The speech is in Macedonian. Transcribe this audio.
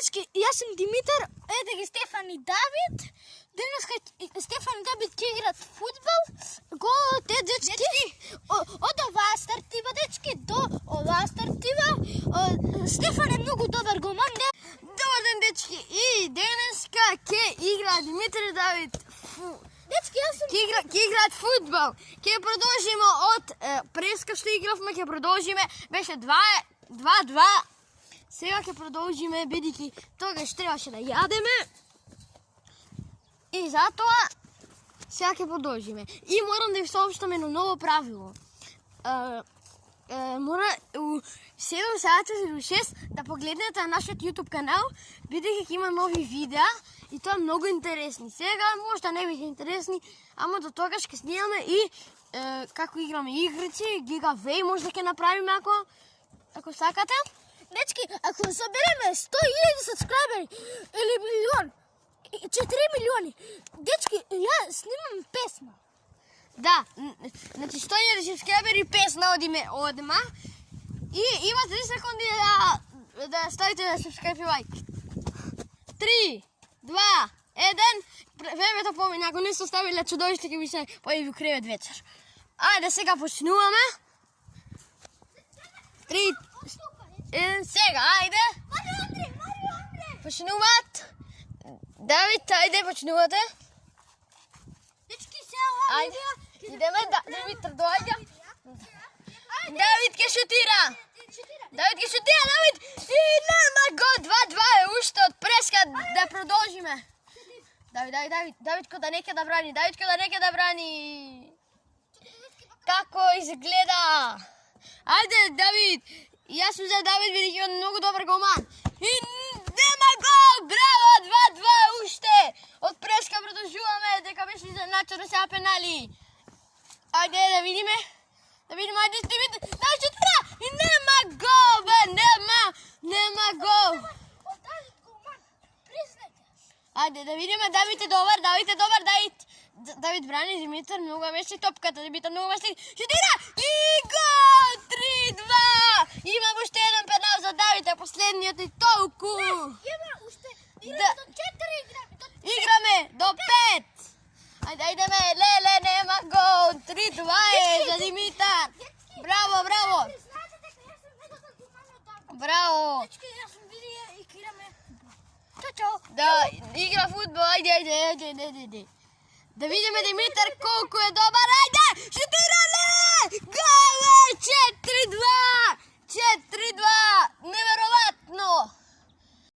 Дечки, јас сум Димитар, еде ги Стефан и Давид. Денеска Стефан и Давид ќе играат фудбал. Голот е, дечки, од оваа стартива, дечки, до оваа стартива. Стефан е многу добар голман. Добар ден, дечки, и денеска ќе играат Димитар и Давид. Дечки, јас сум... Ќе играат фудбал. Ќе продолжиме од преска што игравме, ќе продолжиме. Беше 2-2. Сега ќе продолжиме, бидејќи тогаш требаше да јадеме. И затоа сега ќе продолжиме. И морам да ви соопштам едно ново правило. Мора у 7 сати или 6 да погледнете на нашиот YouTube канал, бидејќи ќе има нови видеа и тоа е многу интересни. Сега може да не биде интересни, ама до тогаш ќе снимаме и како играме игрици, giveaway може да ќе направиме ако сакате. Дечки, ако собереме 100.000 сабскрайбери или милион, 4 милиони, дечки, ја снимам песма. Да, значи 100.000 сабскрайбери песна одиме. И има 3 секунди да ставите да сабскрайб и лайк. 3, 2, 1, времето помина, ако не сте оставиле чудовиште ќе ви се појави во кревет вечер. Ајде сега почнуваме. 3, 1, сега, ајде. Почнуваат. Давид, ајде, почнувате. Дечки, сега Ајде, идеме, Димитар, доаѓа. Давид ќе шутира. Давид, и нема гол, 2-2 е уште од преска да продолжиме. Давид кој да не ќе да брани, Како изгледа? Ајде, Давид. Јас сум за Давид, бидејќи е многу добар голман. И нема гол, браво, 2-2 уште. Од преска продолжуваме, дека беше изначено сега пенали. Ајде да видиме. Ајде, Давид шутира и нема гол, бе, нема гол. Ајде да видиме, Давид е добар, Давид брани Димитар, многу беше топката, Димитар многу беше шутира и гол, 3-2. Има уште еден пенал за Давид, а последниот е толку. Играме до 5. Ајде, леле, нема гол, 3-2 е за Димитар. Браво. Да, игра фудбал, ајде. Да видиме Димитар колку е добар, ајде, шутирале! Гол, 4-2! Неверојатно!